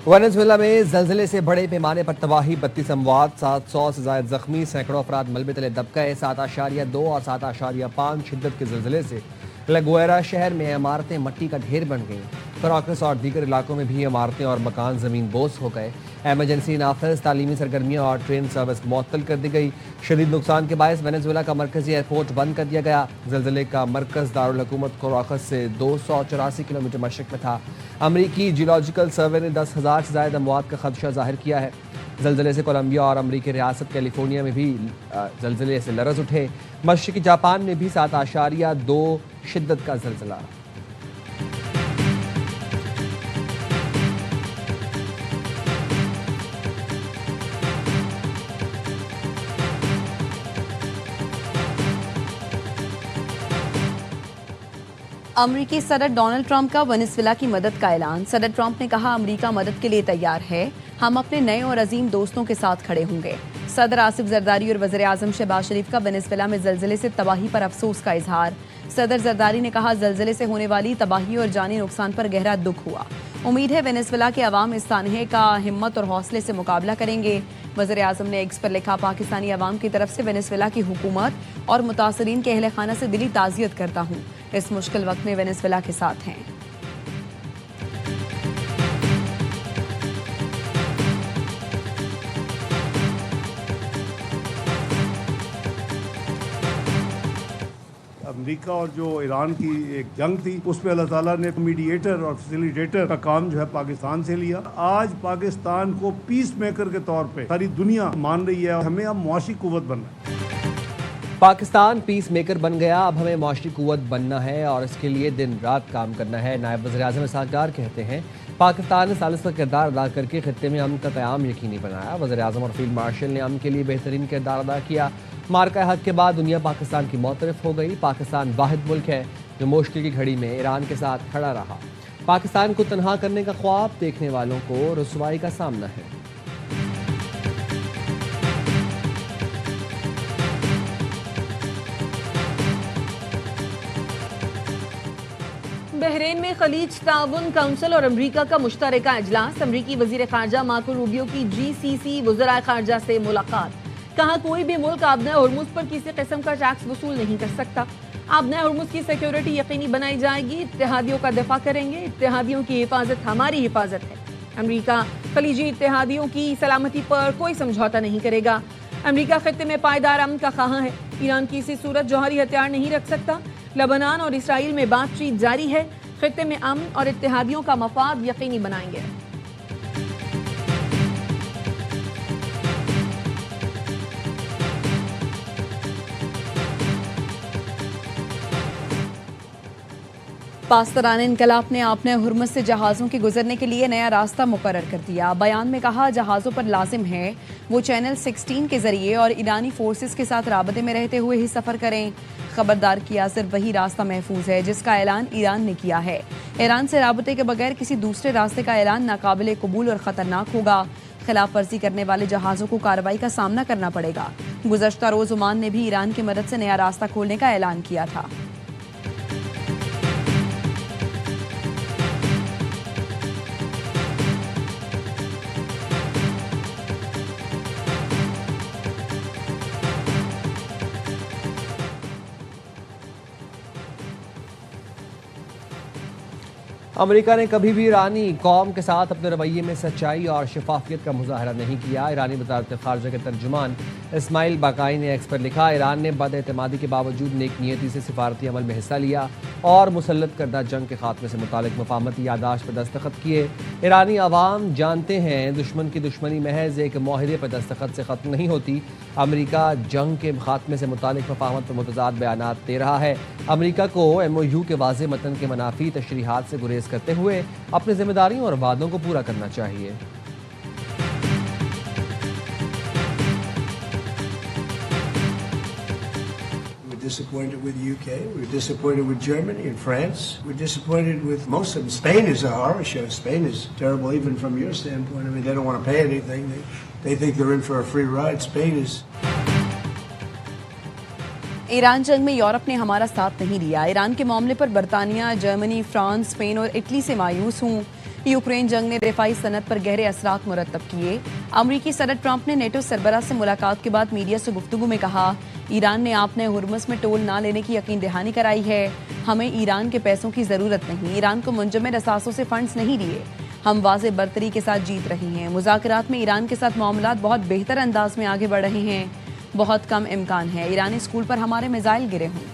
Venezuela में जल्जले से बड़े पैमाने पर तबाही, 32 अमवात, 700 से ज्यादा जख्मी, सैकड़ों अफराद मलबे तले दब गए। 7.2 और 7.5 शिद्दत के जल्जले से लगुएरा शहर में इमारतें मट्टी का ढेर बन गईं। कराकस और दीगर इलाकों में भी इमारतें और मकान जमीन बोस हो गए। एमरजेंसी नाफिज, तालीमी सरगर्मियाँ और ट्रेन सर्विस मुअत्तल कर दी गई। शदीद नुकसान के बायस वेनेजुएला का मरकजी एयरपोर्ट बंद कर दिया गया। जल्जले का मरकज दारुल हुकूमत कराकस से 284 किलोमीटर मशरक में था। अमरीकी जियोलॉजिकल सर्वे ने 10,000 से ज्यादा अमवात का खदशा जाहिर किया है। जल्जले से कोलंबिया और अमरीकी रियासत कैलिफोर्निया में भी जल्जले से लरज उठे। मशरकी जापान में भी 7.2 शिद्दत का जल्जला। अमरीकी सदर डोनाल्ड ट्रंप का वेनेजुएला की मदद का ऐलान। सदर ट्रंप ने कहा, अमरीका मदद के लिए तैयार है, हम अपने नए और अजीम दोस्तों के साथ खड़े होंगे। सदर आसिफ जरदारी और वज़ीर आज़म शहबाज शरीफ का वेनेजुएला में जल्जले से तबाही पर अफसोस का इजहार। सदर जरदारी ने कहा, जल्जले से होने वाली तबाही और जानी नुकसान पर गहरा दुख हुआ। उम्मीद है वेनेजुएला के अवाम इस सानहे का हिम्मत और हौसले से मुकाबला करेंगे। वज़ीर आज़म ने एक्स पर लिखा, पाकिस्तानी अवाम की तरफ से वेनेजुएला की हुकूमत और मुतासरीन के अहले खाना से दिली ताज़ियत करता हूँ। इस मुश्किल वक्त में वेनेजुएला के साथ हैं। अमेरिका और जो ईरान की एक जंग थी, उसमें अल्लाह ताला ने मीडिएटर और फैसिलिटेटर का काम जो है पाकिस्तान से लिया। आज पाकिस्तान को पीस मेकर के तौर पे सारी दुनिया मान रही है। हमें अब मुआशी कुव्वत बनना है। पाकिस्तान पीस मेकर बन गया, अब हमें मुआशी कुव्वत बनना है और इसके लिए दिन रात काम करना है। नायब वज़ीर आज़म इसहाक़ डार कहते हैं, पाकिस्तान ने सालिस का किरदार अदा करके खित्ते में अमन का क़याम यकीनी बनाया। वज़ीर आज़म और फील्ड मार्शल ने अमन के लिए बेहतरीन किरदार अदा किया। मार्का हक के बाद दुनिया पाकिस्तान की मौतरफ हो गई। पाकिस्तान वाहिद मुल्क है जो मुश्किल की घड़ी में ईरान के साथ खड़ा रहा। पाकिस्तान को तनहा करने का ख्वाब देखने वालों को रुसवाई का सामना है। बहरीन में खलीज ताउन काउंसिल और अमरीका का मुश्तरका इजलास। अमरीकी वजीर खारजा मार्को रूबियो की GCC वज़राए खारजा से मुलाकात। कहा, कोई भी मुल्क आबना हुर्मुज़ पर किसी किस्म का टैक्स वसूल नहीं कर सकता। आबना हुर्मुज़ की सिक्योरिटी यकीनी बनाई जाएगी। इत्तेहादियों का दिफा करेंगे। इत्तेहादियों की हिफाजत हमारी हिफाजत है। अमरीका खलीजी इत्तेहादियों की सलामती पर कोई समझौता नहीं करेगा। अमरीका खित्ते में पायदार अमन का ख़्वाह है। ईरान किसी सूरत जौहरी हथियार नहीं रख सकता। लेबनान और इसराइल में बातचीत जारी है। खित्ते में अमन और इत्तेहादियों का मफाद यकीनी बनाएंगे। पास्तरान इनकलाब ने आपने हुर्मुज़ से जहाज़ों के गुजरने के लिए नया रास्ता मुकर्रर कर दिया। बयान में कहा, जहाज़ों पर लाजिम है वो चैनल 16 के जरिए और ईरानी फोर्सेस के साथ राबते में रहते हुए ही सफ़र करें। खबरदार किया, सिर्फ वही रास्ता महफूज है जिसका ऐलान ईरान ने किया है। ईरान से राबते के बगैर किसी दूसरे रास्ते का ऐलान नाकाबिले कबूल और ख़तरनाक होगा। खिलाफ वर्जी करने वाले जहाज़ों को कार्रवाई का सामना करना पड़ेगा। गुज़श्ता रोज़ ओमान ने भी ईरान की मदद से नया रास्ता खोलने का ऐलान किया था। अमेरिका ने कभी भी ईरानी कौम के साथ अपने रवैये में सच्चाई और शफाफियत का मुजाहरा नहीं किया। ईरानी वज़ारत ख़ारजा के तर्जुमान इस्माइल बाकाई ने एक्स पर लिखा, ईरान ने बदएतमादी के बावजूद नेक नियती से सिफारती अमल में हिस्सा लिया और मुसल्लत करदा जंग के खात्मे से मुतालिक मफाहमती यादाश्त पर दस्तखत किए। ईरानी अवाम जानते हैं दुश्मन की दुश्मनी महज एक माहिदे पर दस्तखत से ख़त्म नहीं होती। अमेरिका जंग के खात्मे से मुतालिक मफाहमत पर मुतज़ाद बयानात दे रहा है। अमेरिका को MOU के वाज़े मतन के मनाफी तशरीहात से गुरेज करते हुए अपनी जिम्मेदारियों और वादों को पूरा करना चाहिए। We're disappointed with the UK, we're disappointed with Germany and France, we're disappointed with most of them. Spain is a horror show. Spain is terrible even from your standpoint. I mean, they don't want to pay anything. They think they're in for a free ride. Spain is... Iran जंग में Europe ने हमारा साथ नहीं दिया। Iran के मामले पर बरतानिया, जर्मनी, फ्रांस, स्पेन और इटली से मायूस हूँ। यूक्रेन जंग ने दिफाई सनत पर गहरे असरात मुरतब किए। अमरीकी सदर ट्रंप ने नेटो सरबराह से मुलाकात के बाद मीडिया से गुफ्तगू में कहा, ईरान ने आपने हुर्मुज़ में टोल ना लेने की यकीन दहानी कराई है। हमें ईरान के पैसों की जरूरत नहीं, ईरान को मुंजमद असासों से फंड्स नहीं दिए। हम वाज़े बरतरी के साथ जीत रही हैं। मुज़ाकरात में ईरान के साथ मामलात बहुत बेहतर अंदाज में आगे बढ़ रहे हैं। बहुत कम इम्कान है ईरानी स्कूल पर हमारे मिसाइल गिरे हों।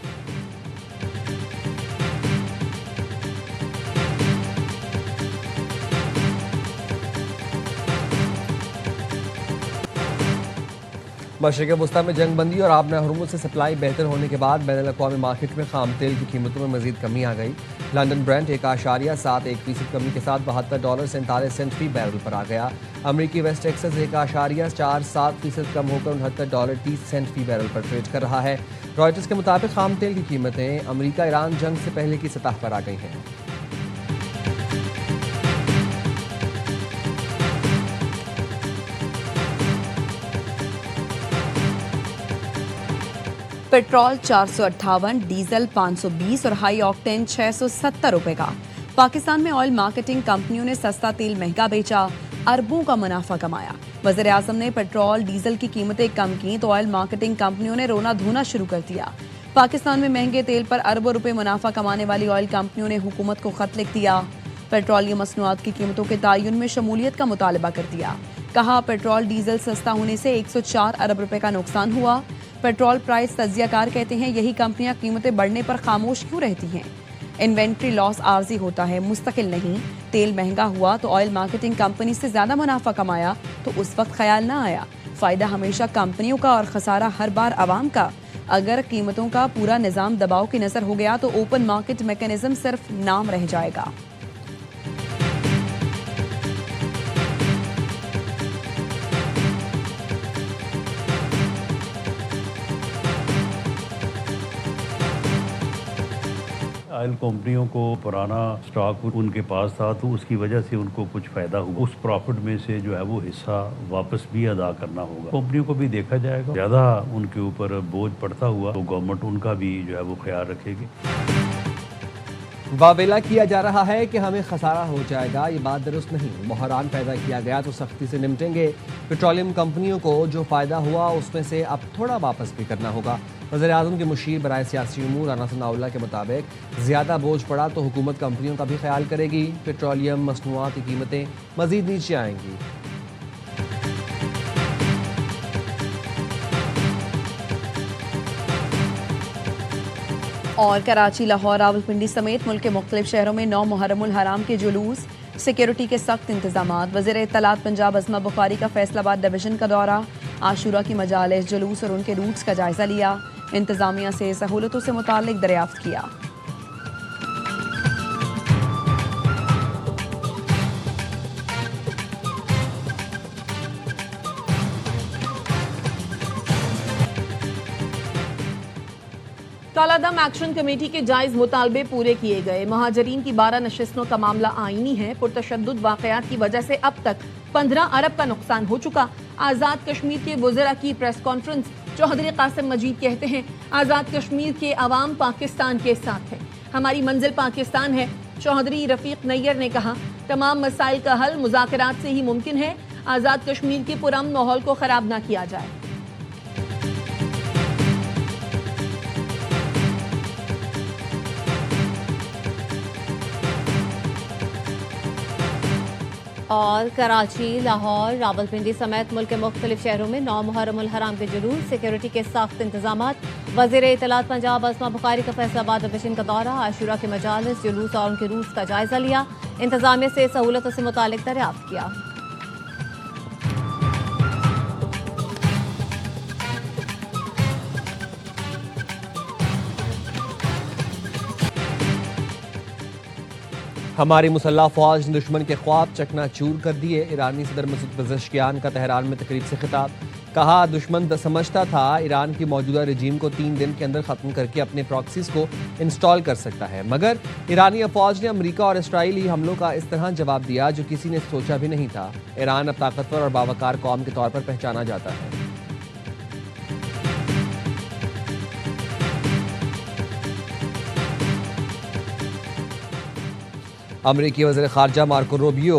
मशरिक़ वस्ता में जंग बंदी और आबना हुर्मुज़ से सप्लाई बेहतर होने के बाद बैनुल-अक़वामी मार्केट में खाम तेल की कीमतों में मजीद कमी आ गई। लंदन ब्रेंट 1.71% कमी के साथ $72.47 फी बैरल पर आ गया। अमरीकी वेस्ट टेक्सास 1.47% कम होकर $69.30 फी बैरल पर ट्रेड कर रहा है। रॉयटर्स के मुताबिक खाम तेल की कीमतें अमरीका ईरान जंग से पहले की सतह पर आ गई हैं। पेट्रोल 458, डीजल 520 और हाई ऑक्टेन 670 रुपए का। पाकिस्तान में ऑयल मार्केटिंग कंपनियों ने सस्ता तेल महंगा बेचा, अरबों का मुनाफा कमाया। वज़ीर आज़म ने पेट्रोल डीजल की कीमतें कम की तो ऑयल मार्केटिंग कंपनियों ने रोना धोना शुरू कर दिया। पाकिस्तान में महंगे तेल पर अरबों रुपए मुनाफा कमाने वाली ऑयल कंपनियों ने हुकूमत को खत लिख दिया। पेट्रोलियम मसनूआत की कीमतों के तयन में शमूलियत का मुतालबा कर दिया। कहा, पेट्रोल डीजल सस्ता होने से 104 अरब रुपए का नुकसान हुआ। पेट्रोल प्राइस तज्जियाकार कहते हैं यही कंपनियां कीमतें बढ़ने पर खामोश क्यों रहती हैं। इन्वेंट्री लॉस आर्जी होता है, मुस्तकिल नहीं। तेल महंगा हुआ तो ऑयल मार्केटिंग कंपनी से ज्यादा मुनाफा कमाया तो उस वक्त ख्याल ना आया। फायदा हमेशा कंपनियों का और खसारा हर बार आवाम का। अगर कीमतों का पूरा निजाम दबाव की नजर हो गया तो ओपन मार्केट मैकेनिज्म सिर्फ नाम रह जाएगा। ऑयल कंपनियों को पुराना स्टॉक उनके पास था तो उसकी वजह से उनको कुछ फ़ायदा हुआ। उस प्रॉफिट में से जो है वो हिस्सा वापस भी अदा करना होगा। कंपनियों को भी देखा जाएगा, ज़्यादा उनके ऊपर बोझ पड़ता हुआ तो गवर्नमेंट उनका भी जो है वो ख्याल रखेगी। वावेला किया जा रहा है कि हमें खसारा हो जाएगा, ये बात दुरुस्त नहीं। बहरान पैदा किया गया तो सख्ती से निपटेंगे। पेट्रोलियम कंपनियों को जो फ़ायदा हुआ उसमें से अब थोड़ा वापस भी करना होगा। वज़ीर आज़म के मुशीर बराए सियासी उमूर राना सनाउल्लाह के मुताबिक ज़्यादा बोझ पड़ा तो हुकूमत कंपनियों का भी ख्याल करेगी। पेट्रोलियम मसनूआत की कीमतें मज़ीद नीचे आएंगी। और कराची, लाहौर, रावलपिंडी समेत मुल्क के मुख्तलिफ शहरों में 9 मुहर्रमुल हराम के जुलूस, सिक्योरिटी के सख्त इंतजामात। वज़ीर इत्तलात पंजाब अज़मा बुखारी का फैसलाबाद डिवीज़न का दौरा, आशूरा की मजालिस, जुलूस और उनके रूट्स का जायजा लिया। इंतजामिया से सहूलतों से मुताल्लिक दरियाफ्त किया। कालादम एक्शन कमेटी के जायज मुतालबे पूरे किए गए। महाजरीन की 12 नशिस्तों का मामला आईनी है। पुरतशद्दुद वाक़यात की वजह से अब तक 15 अरब का नुकसान हो चुका। आज़ाद कश्मीर के वज़रा की प्रेस कॉन्फ्रेंस। चौधरी कासिम मजीद कहते हैं, आज़ाद कश्मीर के अवाम पाकिस्तान के साथ है, हमारी मंजिल पाकिस्तान है। चौधरी रफीक नैयर ने कहा, तमाम मसाइल का हल मुज़ाकरात से ही मुमकिन है। आज़ाद कश्मीर के पुरअमन माहौल को ख़राब न किया जाए। और कराची, लाहौर, रावलपिंडी समेत मुल्क के मुख्तलिफ शहरों में 9 मुहर्रमुल हराम के जुलूस, सिक्योरिटी के सख्त इंतजामात। वज़ीर इत्तलात पंजाब अज़मा बुखारी का फैसलाबाद डिवीज़न का दौरा, आशूरा के मजालिस, जुलूस और उनके रूट्स का जायजा लिया। इंतजामिया से सहूलतों से मुतालिक दरियाफ्त किया। हमारी मुसल्लह फ़ौज ने दुश्मन के ख्वाब चकनाचूर कर दिए। ईरानी सदर मसूद पज़ेश्कियान का तेहरान में तकरीब से खिताब। कहा, दुश्मन समझता था ईरान की मौजूदा रजीम को 3 दिन के अंदर ख़त्म करके अपने प्रॉक्सीज़ को इंस्टॉल कर सकता है, मगर ईरानी फ़ौज ने अमरीका और इसराइली हमलों का इस तरह जवाब दिया जो किसी ने सोचा भी नहीं था। ईरान अब ताकतवर और बावकार कौम के तौर पर पहचाना जाता है। अमरीकी वज़ीर ख़ारजा मार्को रूबियो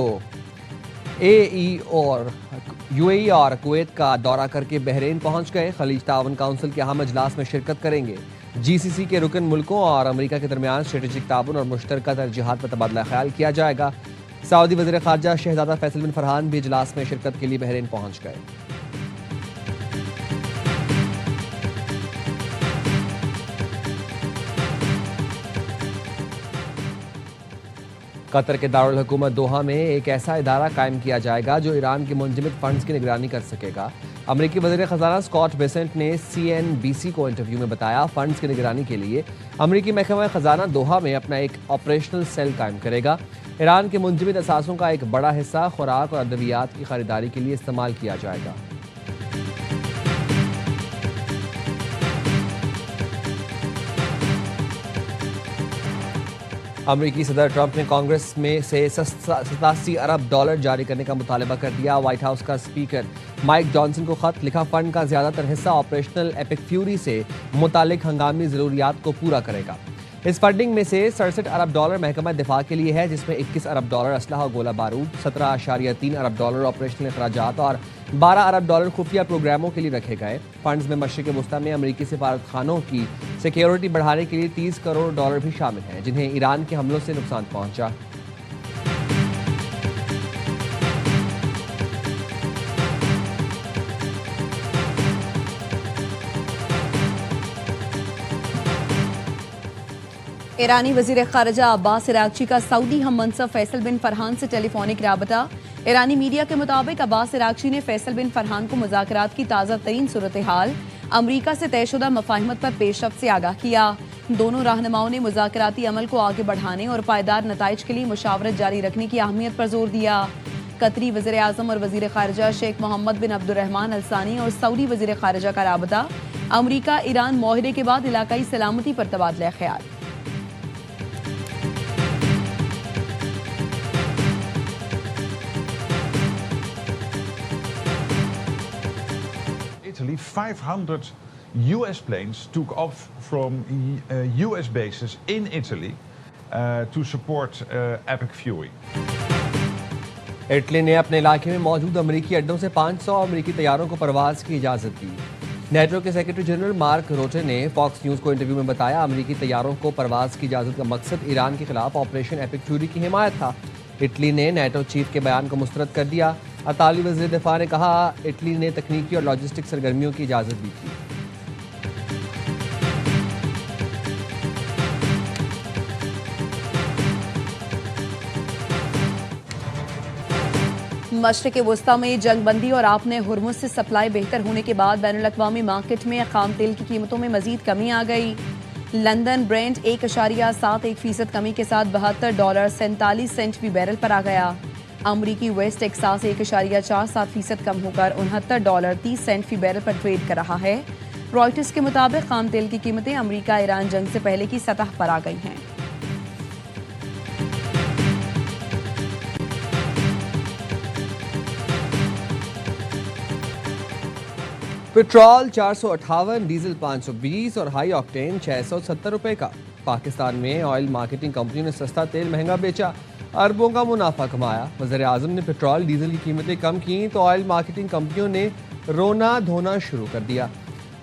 यूएई और कुवैत का दौरा करके बहरीन पहुंच गए। खलीज ताउन काउंसिल के अहम इजलास में शिरकत करेंगे। जीसीसी के रुकन मुल्कों और अमेरिका के दरमियान स्ट्रेटेजिक ताउन और मुश्तरका तरजीहात पर तबादला ख्याल किया जाएगा। सऊदी वज़ीर ख़ारजा शहज़ादा फैसल बिन फरहान भी इजलास में शिरकत के लिए बहरीन पहुंच गए। कतर के दारुल हुकूमत दोहा में एक ऐसा इदारा कायम किया जाएगा जो ईरान के मुंजमद फंड्स की निगरानी कर सकेगा। अमरीकी वज़ीर ख़ज़ाना स्कॉट बेसेंट ने CNBC को इंटरव्यू में बताया, फंड्स की निगरानी के लिए अमरीकी महकमा ख़ज़ाना दोहा में अपना एक ऑपरेशनल सेल कायम करेगा। ईरान के मुंजमद असासों का एक बड़ा हिस्सा खुराक और अद्वियात की खरीदारी के लिए इस्तेमाल किया जाएगा। अमरीकी सदर ट्रंप ने कांग्रेस में से 87 अरब डॉलर जारी करने का मुतालबा कर दिया। व्हाइट हाउस का स्पीकर माइक जॉनसन को खत लिखा, फंड का ज्यादातर हिस्सा ऑपरेशनल एपिक फ्यूरी से मुतालिक हंगामी जरूरियात को पूरा करेगा। इस फंडिंग में से 67 अरब डॉलर महकमा दिफा के लिए है, जिसमें 21 अरब डॉलर असलहा गोला बारूद, 17.3 अरब डॉलर ऑपरेशनल अखराजात और 12 अरब डॉलर खुफिया प्रोग्रामों के लिए रखे गए। फंड्स में मशरिक़ वस्ता में अमरीकी सिफारत खानों की सिक्योरिटी बढ़ाने के लिए 30 करोड़ डॉलर भी शामिल हैं, जिन्हें ईरान के हमलों से नुकसान पहुंचा। ईरानी वज़ीर ख़ारजा अब्बास इराक़ची का सऊदी हम मनसब फैसल बिन फरहान से टेलीफोनिक राबता। ईरानी मीडिया के मुताबिक अब्बास इराक़ची ने फैसल बिन फरहान को मुज़ाकरात की ताज़ा तरीन सूरत हाल, अमरीका से तयशुदा मफाहिमत पर पेशरफ्त से आगाह किया। दोनों रहनुमाओं ने मुज़ाकराती अमल को आगे बढ़ाने और पायदार नताइज के लिए मुशावरत जारी रखने की अहमियत पर जोर दिया। कतरी वज़ीर आज़म और वज़ीर ख़ारजा शेख मोहम्मद बिन अब्दुर्रहमान अल सानी और सऊदी वज़ीर ख़ारजा का राबता। अमरीका ईरान मुआहदे के बाद इलाकाई सलामती पर तबादला ख्याल। Italy, 500 US planes took off from US bases in Italy to support Epic Fury. Italy ने अपने इलाके में मौजूद अमरीकी अड्डों से 500 अमरीकी तैयारों को परवाज की इजाज़त दी। नेटो के सेक्रेटरी जनरल मार्क रोटे ने फॉक्स न्यूज़ को इंटरव्यू में बताया, अमरीकी तैयारों को परवाज की इजाज़त का मकसद ईरान के खिलाफ ऑपरेशन एपिक फ्यूरी की हिमायत था। इटली ने नेटो चीफ के बयान को मुस्तरद कर दिया। अताली वज़ीर दिफा ने कहा, इटली ने तकनीकी और लॉजिस्टिक सरगर्मियों की इजाज़त दी थी। मशरिक़ वस्ता में जंगबंदी और आपने हुर्मुज़ से सप्लाई बेहतर होने के बाद बैनुल अक़वामी मार्केट में खाम तेल की कीमतों में मजीद कमी आ गई। लंदन ब्रेंट 1.71% कमी के साथ $72.47 भी बैरल पर आ गया। अमरीकी वेस्ट टेक्सास 1.47% कम होकर $69.30 फी बैरल पर ट्रेड कर रहा है। रॉयटर्स के मुताबिक खाम तेल की कीमतें अमरीका ईरान जंग से पहले की सतह पर आ गई हैं। पेट्रोल 458, डीजल 520 और हाई ऑक्टेन 670 रुपए का। पाकिस्तान में ऑयल मार्केटिंग कंपनियों ने सस्ता तेल महंगा बेचा, अरबों का मुनाफा कमाया। वज़ीर आज़म ने पेट्रोल डीजल की कीमतें कम की तो ऑयल मार्केटिंग कंपनियों ने रोना धोना शुरू कर दिया।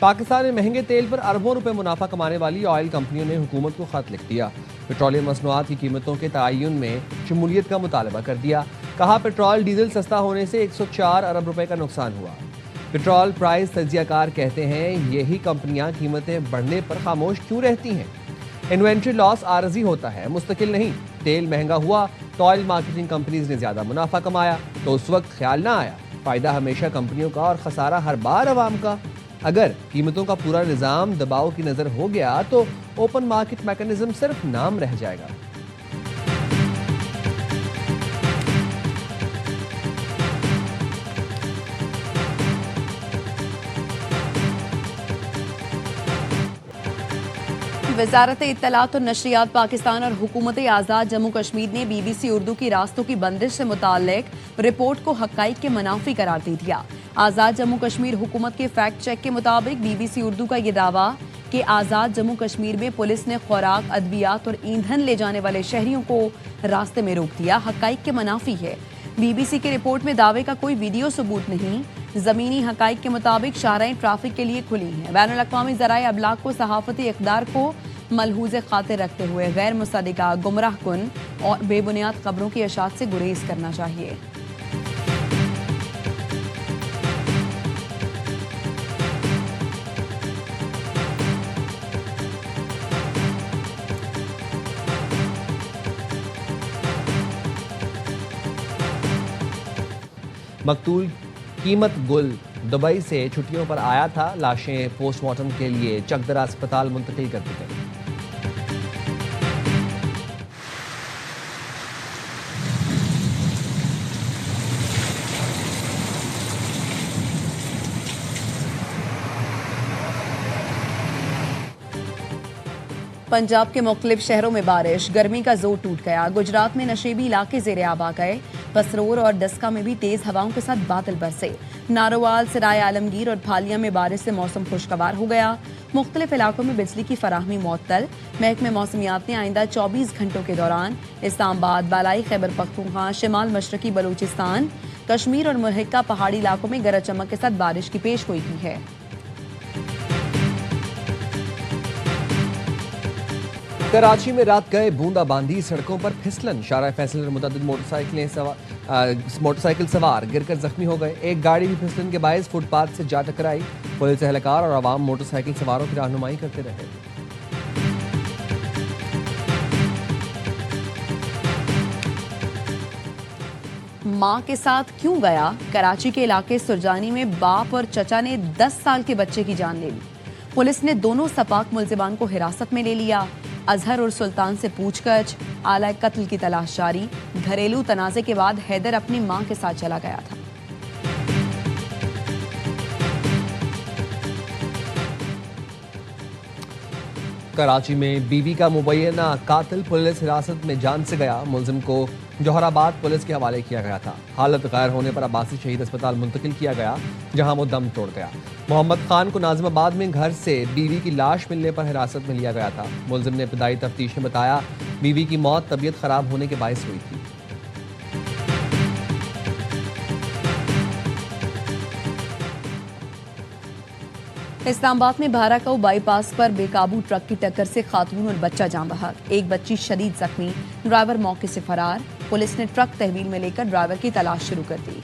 पाकिस्तान में महंगे तेल पर अरबों रुपए मुनाफा कमाने वाली ऑयल कंपनियों ने हुकूमत को खत लिख दिया। पेट्रोलियम मसनूआत की कीमतों के तयन में शमूलियत का मुतालबा कर दिया। कहा, पेट्रोल डीजल सस्ता होने से 104 अरब रुपए का नुकसान हुआ। पेट्रोल प्राइस तज्जियाकार कहते हैं, यही कंपनियां कीमतें बढ़ने पर खामोश क्यों रहती हैं? इन्वेंट्री लॉस आरजी होता है, मुस्तकिल नहीं। तेल महंगा हुआ तो ऑयल मार्केटिंग कंपनीज ने ज्यादा मुनाफा कमाया तो उस वक्त ख्याल ना आया। फायदा हमेशा कंपनियों का और खसारा हर बार अवाम का। अगर कीमतों का पूरा निज़ाम दबाव की नज़र हो गया तो ओपन मार्केट मैकेनिज्म सिर्फ नाम रह जाएगा। वज़ारत इत्तलात और नशरियात पाकिस्तान और हुकूमत आज़ाद जम्मू कश्मीर ने BBC उर्दू की रास्तों की बंदिश से मुताल्लिक रिपोर्ट को हक़ाइक़ के मनाफी करार दे दिया। आज़ाद जम्मू कश्मीर हुकूमत के फैक्ट चेक के मुताबिक BBC उर्दू का ये दावा कि आज़ाद जम्मू कश्मीर में पुलिस ने खुराक, अद्वियात और ईंधन ले जाने वाले शहरियों को रास्ते में रोक दिया। हकाइक के मनाफी है। बीबीसी की रिपोर्ट में दावे का कोई वीडियो सबूत नहीं। जमीनी हकाइक के मुताबिक शाहराएं ट्रैफिक के लिए खुली हैं। बैनुल-अक़वामी ज़राए अबलाग को सहाफ़ती इक़दार को मलहूज़े खातिर रखते हुए गैर मुसद्दिक़ा, गुमराह कुन और बेबुनियाद खबरों की अशात से गुरेज करना चाहिए। मकतूल कीमत गुल दुबई से छुट्टियों पर आया था। लाशें पोस्टमार्टम के लिए चकदरा अस्पताल मुंतकिल कर दी गई। पंजाब के मुख्तलिफ शहरों में बारिश, गर्मी का जोर टूट गया। गुजरात में नशेबी इलाके ज़ेरे आब आ गए। कसरोर और डस्का में भी तेज हवाओं के साथ बादल बरसे। नारोवाल, सराय आलमगीर और फालिया में बारिश से मौसम खुशगवार हो गया। मुख्तलिफ इलाकों में बिजली की फराहमी मुअत्तल। महकमे मौसमियात ने आइंदा 24 घंटों के दौरान इस्लामाबाद, बालाई खैबर पख्तूनख्वा, शिमाल मशरकी बलूचिस्तान, कश्मीर और मुल्हिका पहाड़ी इलाकों में गरज चमक के साथ बारिश की पेशगोई की है। कराची में रात गए बूंदाबांदी, सड़कों पर फिसलन। शारा फैसल और मुतअद्दिद मोटरसाइकिल सवार गिरकर जख्मी हो गए। एक गाड़ी भी फिसलन के बायस फुटपाथ से जा टकराई। पुलिस एहलकार और आवाम मोटरसाइकिल सवारों की रहनुमाई करते रहे। मां के साथ क्यों गया? कराची के इलाके सुरजानी में बाप और चचा ने 10 साल के बच्चे की जान ले ली। पुलिस ने दोनों सपाक मुलजिमान को हिरासत में ले लिया। अजहर और सुल्तान से पूछताछ, आला कत्ल की तलाश जारी। घरेलू तनाजे के बाद हैदर अपनी मां के साथ चला गया था। कराची में बीवी का मुबैना कातिल पुलिस हिरासत में जान से गया। मुलजिम को जौहराबाद पुलिस के हवाले किया गया था। हालत गैर होने पर अब्बासी शहीद अस्पताल मुंतकिल किया गया, जहां वो दम तोड़ गया। मोहम्मद खान को नाजिमाबाद में घर से बीवी की लाश मिलने पर हिरासत में लिया गया था। मुलजिम ने इब्तदाई तफ्तीश में बताया, बीवी की मौत तबीयत खराब होने के बायस हुई थी। इस्लामाबाद में भाराकाऊ बाईपास पर बेकाबू ट्रक की टक्कर से खातून और बच्चा जान बहक। एक बच्ची शदीद जख्मी, ड्राइवर मौके से फरार। पुलिस ने ट्रक तहवील में लेकर ड्राइवर की तलाश शुरू कर दी।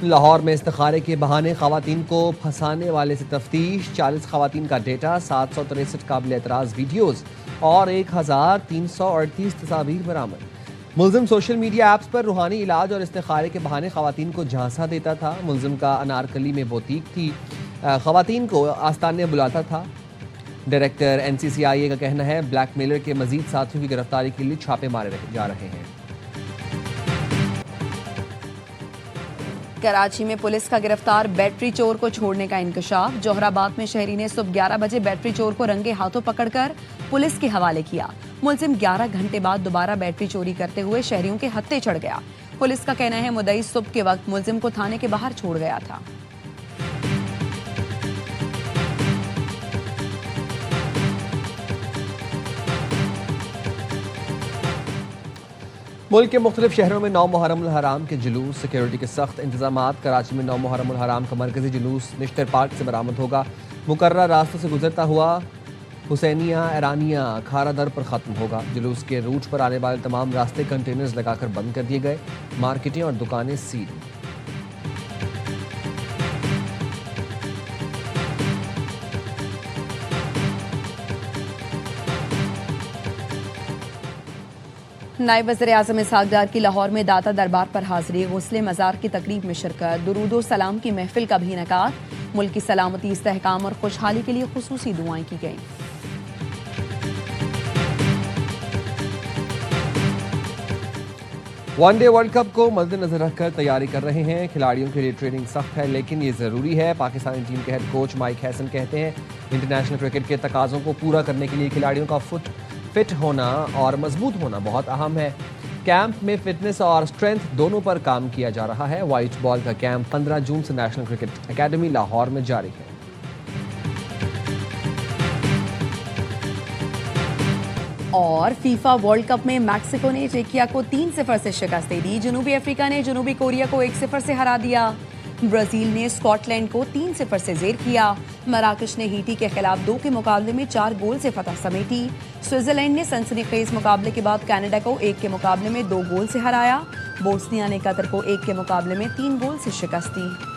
लाहौर में इस्तिखारे के बहाने खवातीन को फंसाने वाले से तफ्तीश। 40 खवातीन का डेटा, 763 काबिल एतराज़ वीडियोज़ और 1338 तस्वीर बरामद। मुलजिम सोशल मीडिया ऐप्स पर रूहानी इलाज और इस्तिखारे के बहाने खवातीन को झांसा देता था। मुलजिम का अनारकली में बोतीक थी, खवातीन को आस्ताने बुलाता था। डायरेक्टर NCCIA का कहना है, ब्लैकमेलर के मजीद साथियों की गिरफ्तारी के लिए छापे मारे जा रहे हैं। कराची में पुलिस का गिरफ्तार बैटरी चोर को छोड़ने का इंकशाफ। जौहराबाद में शहरी ने सुबह 11 बजे बैटरी चोर को रंगे हाथों पकड़कर पुलिस के हवाले किया। मुलजिम 11 घंटे बाद दोबारा बैटरी चोरी करते हुए शहरियों के हत्थे चढ़ गया। पुलिस का कहना है, मुद्दई सुबह के वक्त मुलजिम को थाने के बाहर छोड़ गया था। मुल्क के मुख्तलिफ शहरों में 9 मुहर्रम हराम के जुलूस, सिक्योरिटी के सख्त इंतजामात। कराची में 9 मुहर्रम हराम का मरकजी जुलूस निश्तर पार्क से बरामद होगा। मुकर्रर रास्तों से गुजरता हुआ हुसैनिया, ईरानिया, खारा दर पर ख़त्म होगा। जुलूस के रूट पर आने वाले तमाम रास्ते कंटेनर्स लगाकर बंद कर दिए गए। मार्केटें और दुकानें सील। नायब वज़ीर-ए-आज़म इसहाक डार की लाहौर में दाता दरबार पर हाजिरी, गुस्ले मज़ार की तकरीब में शिरकत, दुरूद व सलाम की महफिल का भी इनेकाद। मुल्क की सलामती, इस्तेहकाम और खुशहाली के लिए खुसूसी दुआएं की गईं। वनडे वर्ल्ड कप को मद्देनजर रखकर तैयारी कर रहे हैं। खिलाड़ियों के लिए ट्रेनिंग सख्त है, लेकिन ये ज़रूरी है। पाकिस्तानी टीम के हेड कोच माइक हैसन कहते हैं, इंटरनेशनल क्रिकेट के तकाज़ों को पूरा करने के लिए खिलाड़ियों का फिट होना और मजबूत होना बहुत अहम है। कैंप में फिटनेस और स्ट्रेंथ दोनों पर काम किया जा रहा है। व्हाइट बॉल का कैंप 15 जून से नेशनल क्रिकेट एकेडमी लाहौर में जारी है। और फीफा वर्ल्ड कप में मैक्सिको ने चेकिया को 3-0 से शिकस्त दे दी। जनूबी अफ्रीका ने जनूबी कोरिया को 1-0 से हरा दिया। ब्राजील ने स्कॉटलैंड को 3-0 से जेर किया। मराकश ने हैती के खिलाफ 2 के मुकाबले में 4 गोल से फतह समेटी। स्विट्जरलैंड ने सनसनीखेज मुकाबले के बाद कनाडा को 1 के मुकाबले में 2 गोल से हराया। बोस्निया ने कतर को 1 के मुकाबले में 3 गोल से शिकस्त दी।